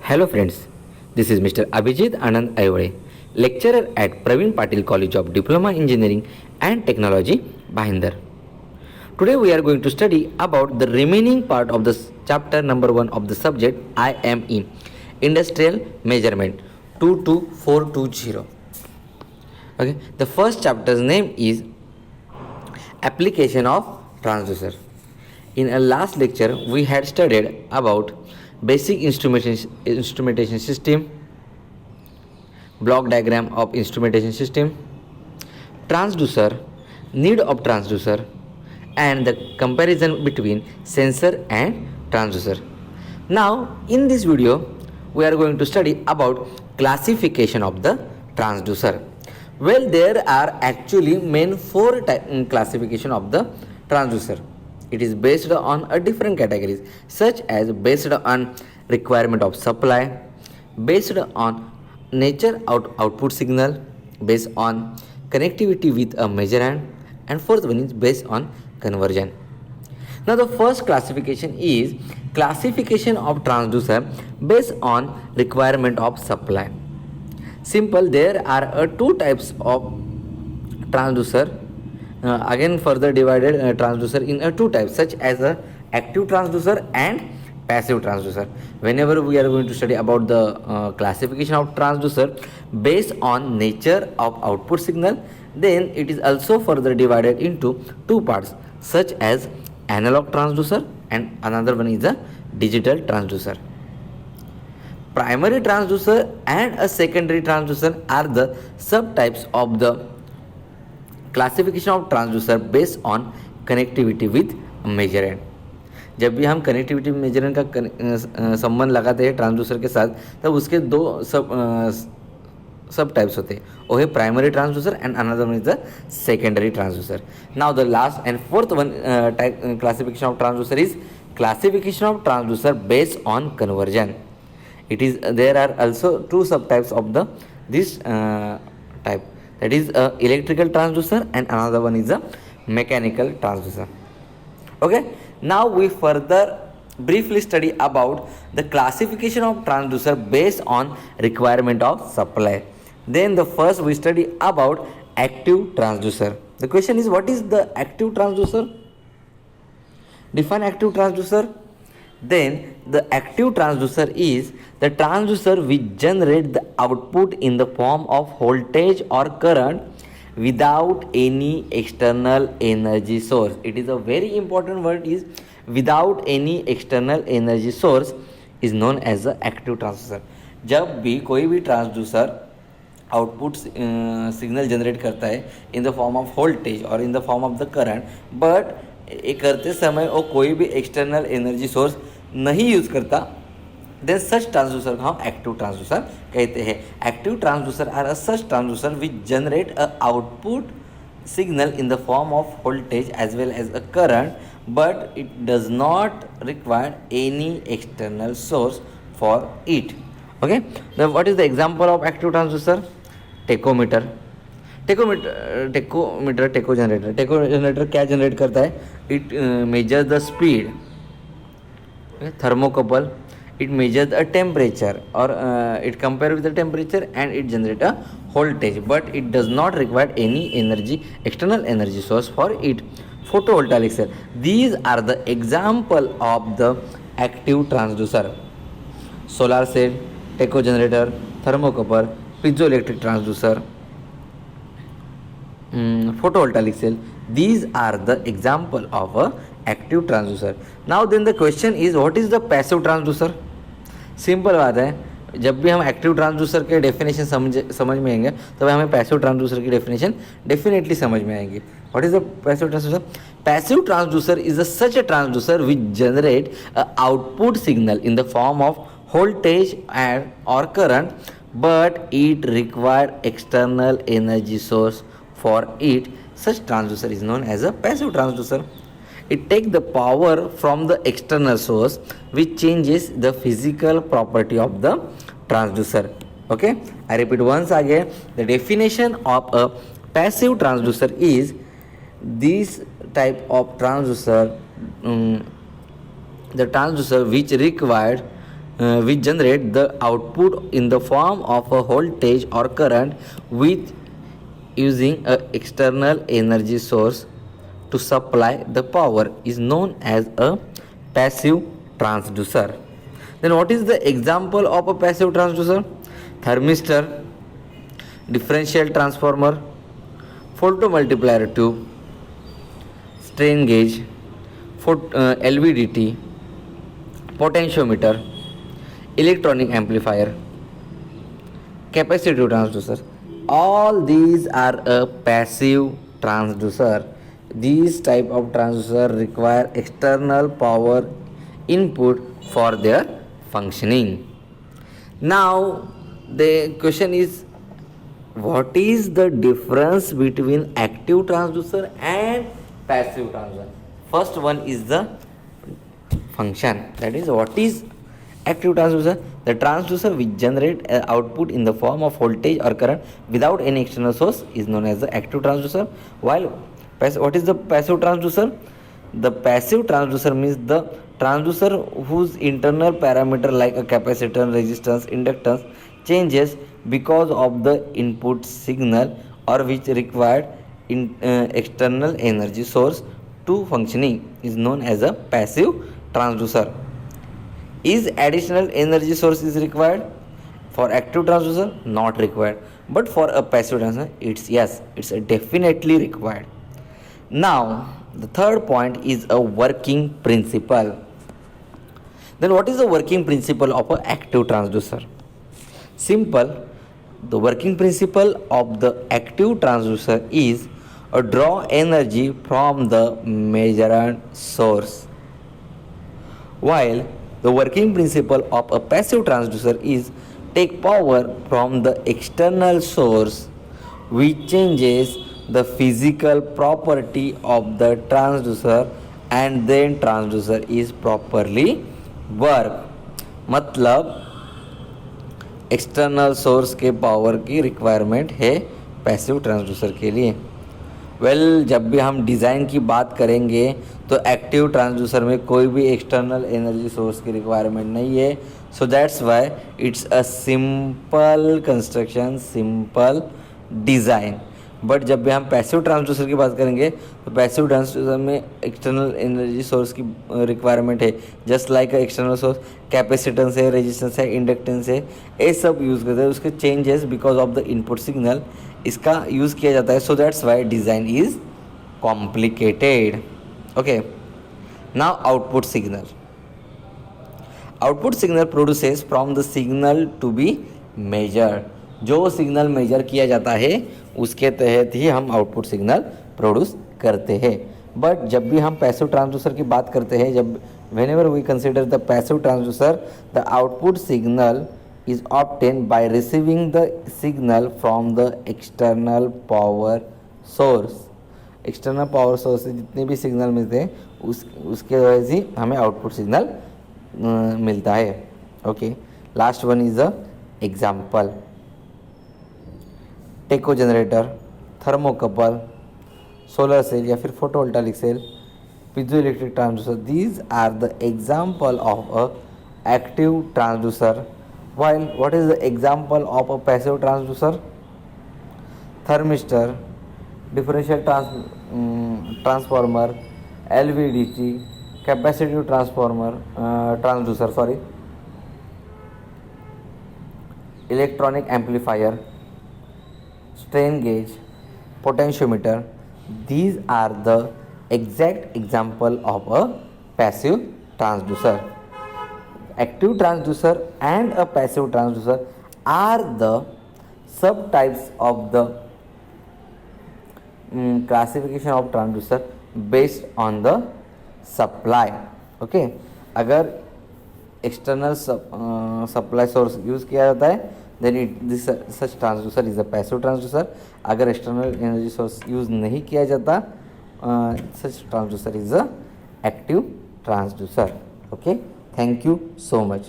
Hello friends, this is Mr. Abhijit Anand Ayole, lecturer at Praveen Patil College of Diploma Engineering and Technology, Bhayandar. Today we are going to study about the remaining part of the chapter number 1 of the subject IME, Industrial Measurement 22420. Okay, the first chapter's name is Application of Transducer. In a last lecture we had studied about basic instrumentation system, block diagram of instrumentation system, transducer, need of transducer, and the comparison between sensor and transducer. Now in this video we are going to study about classification of the transducer. Well, there are actually main four classification of the transducer. It is based on a different categories such as based on requirement of supply, based on nature output signal, based on connectivity with a measurand, and fourth one is based on conversion. Now the first classification is classification of transducer based on requirement of supply. Simple, there are two types of transducer. Again further divided transducer in two types such as a active transducer and passive transducer. Whenever we are going to study about the classification of transducer based on nature of output signal, then it is also further divided into two parts such as analog transducer and another one is a digital transducer. Primary transducer and a secondary transducer are the subtypes of the classification of transducer based on connectivity with measurand. जब भी हम connectivity मेजरेंट का संबंध लगाते हैं transducer के साथ तब उसके दो सब टाइप्स होते हैं. वो है primary transducer and another one is the secondary transducer. Now the last and fourth one type classification of transducer is classification of transducer based on conversion. It is there are also two subtypes of the this type, that is a electrical transducer and another one is a mechanical transducer. Okay, now we further briefly study about the classification of transducer based on requirement of supply. Then the first we study about active transducer. The question is, what is the active transducer? Define active transducer. Then the active transducer is the transducer which generate the output in the form of voltage or current without any external energy source. It is a very important word, is without any external energy source is known as the active transducer. जब भी कोई भी transducer output signal generate करता है in the form of voltage और in the form of the current, but ये करते समय वो कोई भी एक्सटर्नल एनर्जी सोर्स नहीं यूज़ करता, देन सच ट्रांसड्यूसर को हम एक्टिव ट्रांसड्यूसर कहते हैं. Active transducer are a such transducer which generate a output signal in the form of voltage as well as a current, but it does not require any external source for it. Okay, what is the example of active transducer? Tachometer. टेको generator क्या generate करता है? It measure the speed. Thermocouple, it measures a temperature or it compare with the temperature and it generate a voltage, but it does not require any energy, external energy source for it. Photovoltaic cell, these are the example of the active transducer. Solar cell, teco generator, thermocouple, piezoelectric transducer, photovoltaic cell, these are the example of a active transducer. Now then the question is, what is the passive transducer? Simple बात है, जब भी हम active transducer के definition समझ में आएंगे तब हमें पैसिव ट्रांसड्यूसर की डेफिनेशन डेफिनेटली समझ में आएंगी. What is the passive transducer? Passive transducer is a such a transducer which generate a output signal in the form of voltage and और current, but it require external energy source for it. Such transducer is known as a passive transducer. It takes the power from the external source which changes the physical property of the transducer. Okay, I repeat once again, the definition of a passive transducer is this type of transducer, the transducer which required which generate the output in the form of a voltage or current with using a external energy source to supply the power is known as a passive transducer. Then what is the example of a passive transducer? Thermistor, differential transformer, photomultiplier tube, strain gauge, LVDT, potentiometer, electronic amplifier, capacitive transducer. All these are a passive transducer. These type of transducer require external power input for their functioning. Now the question is, what is the difference between active transducer and passive transducer? First one is the function, that is, what is active transducer? The transducer which generate output in the form of voltage or current without any external source is known as the active transducer. While what is the passive transducer? The passive transducer means the transducer whose internal parameter like a capacitor, resistance, inductance changes because of the input signal or which required external energy source to functioning is known as a passive transducer. Is additional energy source is required for active transducer? Not required. But for a passive transducer, it's definitely required. Now the third point is a working principle. Then what is the working principle of an active transducer? Simple. The working principle of the active transducer is a draw energy from the measured source, while the working principle of a passive transducer is take power from the external source, which changes the physical property of the transducer and then transducer is properly work. मतलब external source के power की requirement है passive transducer के लिए. जब भी हम design की बात करेंगे तो एक्टिव ट्रांसड्यूसर में कोई भी एक्सटर्नल एनर्जी सोर्स की रिक्वायरमेंट नहीं है. So that's why it's a simple construction, simple design. But जब भी हम पैसिव ट्रांसड्यूसर की बात करेंगे तो पैसिव ट्रांसड्यूसर में एक्सटर्नल एनर्जी सोर्स की रिक्वायरमेंट है. Just like external source capacitance है, रेजिस्टेंस है, इंडक्टेंस है, ये सब यूज़ करते हैं. उसके changes because of the input signal इसका यूज़ किया जाता है. So that's why design is complicated. Okay, now output signal. Output signal produces from the signal to be measured. जो सिग्नल मेजर किया जाता है उसके तहत ही हम आउटपुट सिग्नल प्रोड्यूस करते हैं. बट जब भी हम पैसिव ट्रांसड्यूसर की बात करते हैं, जब whenever we consider the passive transducer, the output signal is obtained by receiving the signal from the external power source. External power source से जितने भी सिग्नल मिलते हैं उसके वजह से हमें आउटपुट सिग्नल मिलता है. Okay, last one is a example. Tacho generator, thermocouple, solar cell या फिर photovoltaic cell, piezoelectric transducer. These are the example of a active transducer. While what is the example of a passive transducer? Thermistor, differential transformer, LVDT, capacitive transducer, electronic amplifier, strain gauge, potentiometer. These are the exact example of a passive transducer. Active transducer and a passive transducer are the subtypes of the classification of transducer based on the supply. Okay, अगर external supply source use किया जाता है then such transducer is a passive transducer. अगर external energy source use नहीं किया जाता such transducer is a active transducer. Okay, thank you so much.